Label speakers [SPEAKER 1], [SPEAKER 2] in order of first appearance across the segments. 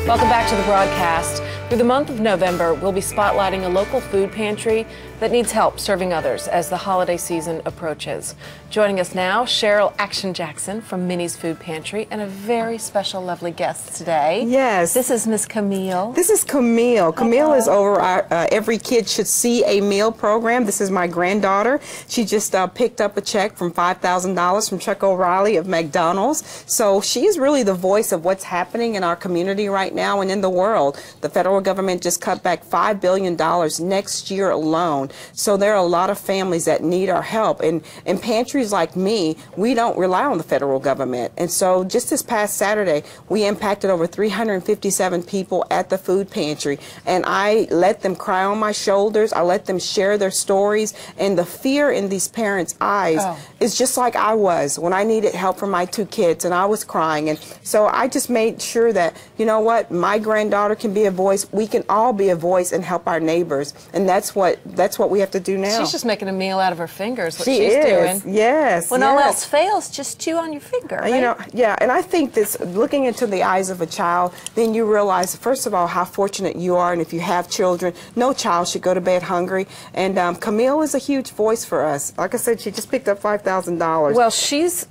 [SPEAKER 1] Welcome back to the broadcast. Through the month of November, we'll be spotlighting a local food pantry that needs help serving others as the holiday season approaches. Joining us now, Cheryl Action Jackson from Minnie's Food Pantry, and a very special, lovely guest today.
[SPEAKER 2] Yes.
[SPEAKER 1] This is Miss Camille.
[SPEAKER 2] This is Camille. Camille is over our Every Kid Should See a Meal program. This is my granddaughter. She just picked up a check from $5,000 from Chuck O'Reilly of McDonald's. So she's really the voice of what's happening in our community right now and in the world. The federal government just cut back $5 billion next year alone. So there are a lot of families that need our help. And pantries like me, we don't rely on the federal government. And so just this past Saturday, we impacted over 357 people at the food pantry. And I let them cry on my shoulders. I let them share their stories. And the fear in these parents' eyes is just like I was when I needed help for my two kids and I was crying. And so I just made sure that, you know what, my granddaughter can be a voice. We can all be a voice and help our neighbors. And that's what we have to do now.
[SPEAKER 1] She's just making a meal out of her fingers, what
[SPEAKER 2] she's
[SPEAKER 1] doing.
[SPEAKER 2] Yes.
[SPEAKER 3] When all else fails, just chew on your finger, right?
[SPEAKER 2] You know, yeah, and I think this, looking into the eyes of a child, then you realize, first of all, how fortunate you are, and if you have children, no child should go to bed hungry. And Camille is a huge voice for us. Like I said, she just picked up $5,000.
[SPEAKER 1] Well, she's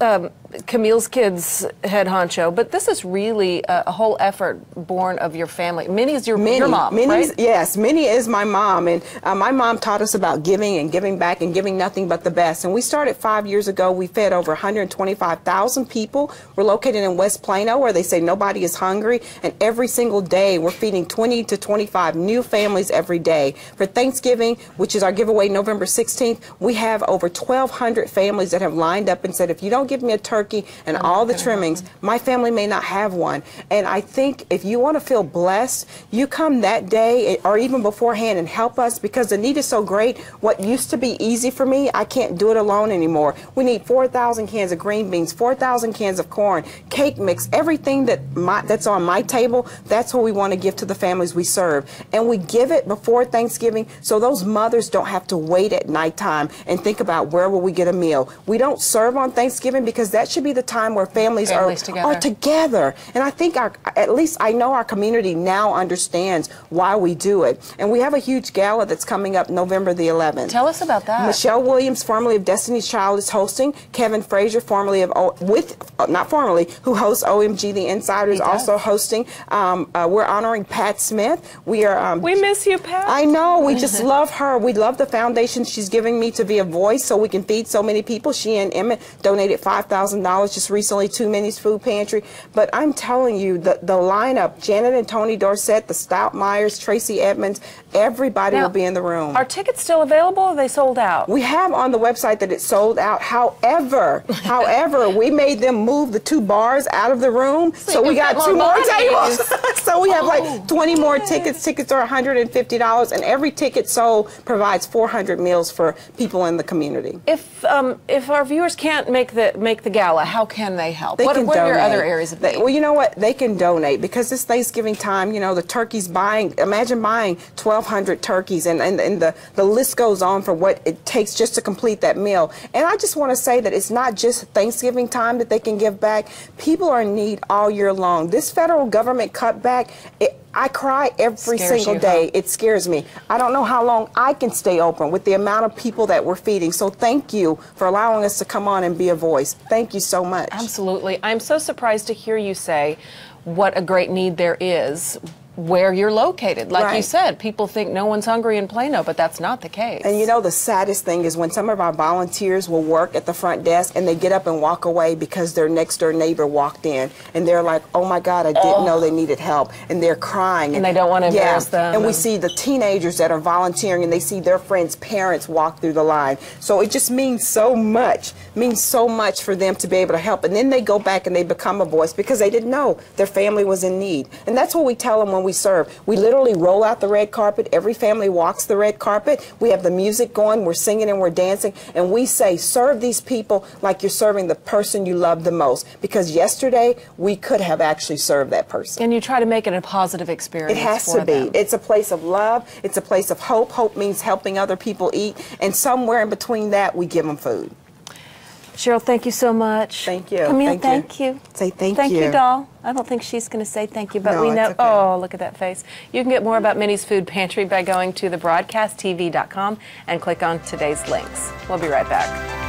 [SPEAKER 1] Camille's kids' head honcho, but this is really a whole effort born of your family. Minnie's your mom, right?
[SPEAKER 2] Yes, Minnie is my mom, and my mom taught us about giving and giving back and giving nothing but the best. And we started 5 years ago. We fed over 125,000 people. We're located in West Plano, where they say nobody is hungry, and every single day we're feeding 20 to 25 new families every day. For Thanksgiving, which is our giveaway November 16th, we have over 1,200 families that have lined up and said, if you don't give me a turkey and all the trimmings, my family may not have one. And I think if you want to feel blessed, you come that day or even beforehand and help us, because the need is so great. What used to be easy for me, I can't do it alone anymore. We need 4,000 cans of green beans, 4,000 cans of corn, cake mix, everything that's on my table. That's what we want to give to the families we serve. And we give it before Thanksgiving so those mothers don't have to wait at nighttime and think about where will we get a meal. We don't serve on Thanksgiving because that should be the time where families are together. And I think at least I know our community now understands why we do it. And we have a huge gala that's coming up November the 11th.
[SPEAKER 1] Tell us about that.
[SPEAKER 2] Michelle Williams, formerly of Destiny's Child, is hosting. Kevin Frazier, formerly of who hosts OMG The Insider, is also hosting. We're honoring Pat Smith. We
[SPEAKER 1] miss you, Pat.
[SPEAKER 2] I know. We just love her. We love the foundation she's giving me to be a voice so we can feed so many people. She and Emmett donated $5,000 just recently to Minnie's Food Pantry. But I'm telling you, the lineup, Janet and Tony Dorsett, the Stoutmeyers, Tracy Edmonds, everybody will be in the room.
[SPEAKER 1] Are tickets still available, or are they sold out?
[SPEAKER 2] We have on the website that it's sold out. However, we made them move the 2 bars out of the room, so we got 2 more tables. So we have like 20 more tickets. Tickets are $150, and every ticket sold provides 400 meals for people in the community.
[SPEAKER 1] If our viewers can't make the gala, how can they help?
[SPEAKER 2] What
[SPEAKER 1] are your other areas of need?
[SPEAKER 2] Well, you know what? They can donate, because this Thanksgiving time, you know, the turkeys imagine buying 1,200 turkeys, and the list goes on for what it takes just to complete that meal. And I just want to say that it's not just Thanksgiving time that they can give back. People are in need all year long. This federal government cutback, I cry every single day. It scares me. I don't know how long I can stay open with the amount of people that we're feeding. So thank you for allowing us to come on and be a voice. Thank you so much.
[SPEAKER 1] Absolutely. I'm so surprised to hear you say what a great need there is where you're located. Like you said, people think no one's hungry in Plano, but that's not the case.
[SPEAKER 2] And you know, the saddest thing is when some of our volunteers will work at the front desk and they get up and walk away because their next door neighbor walked in and they're like, oh my God, I didn't know they needed help. And they're crying.
[SPEAKER 1] And they don't want to embarrass them.
[SPEAKER 2] And we see the teenagers that are volunteering and they see their friends' parents walk through the line. So it just means so much for them to be able to help. And then they go back and they become a voice because they didn't know their family was in need. And that's what we tell them when we serve. We literally roll out the red carpet. Every family walks the red carpet. We have the music going. We're singing and we're dancing. And we say, serve these people like you're serving the person you love the most. Because yesterday, we could have actually served that person.
[SPEAKER 1] And you try to make it a positive experience.
[SPEAKER 2] It has to be. It's a place of love. It's a place of hope. Hope means helping other people eat. And somewhere in between that, we give them food.
[SPEAKER 1] Cheryl, thank you so much.
[SPEAKER 2] Thank you.
[SPEAKER 3] Camille, thank you.
[SPEAKER 2] Say thank you.
[SPEAKER 3] Thank you, doll. I don't think she's going to say thank you, but
[SPEAKER 2] No,
[SPEAKER 3] we know.
[SPEAKER 2] it's okay.
[SPEAKER 1] Oh, look at that face. You can get more about Minnie's Food Pantry by going to thebroadcasttv.com and click on today's links. We'll be right back.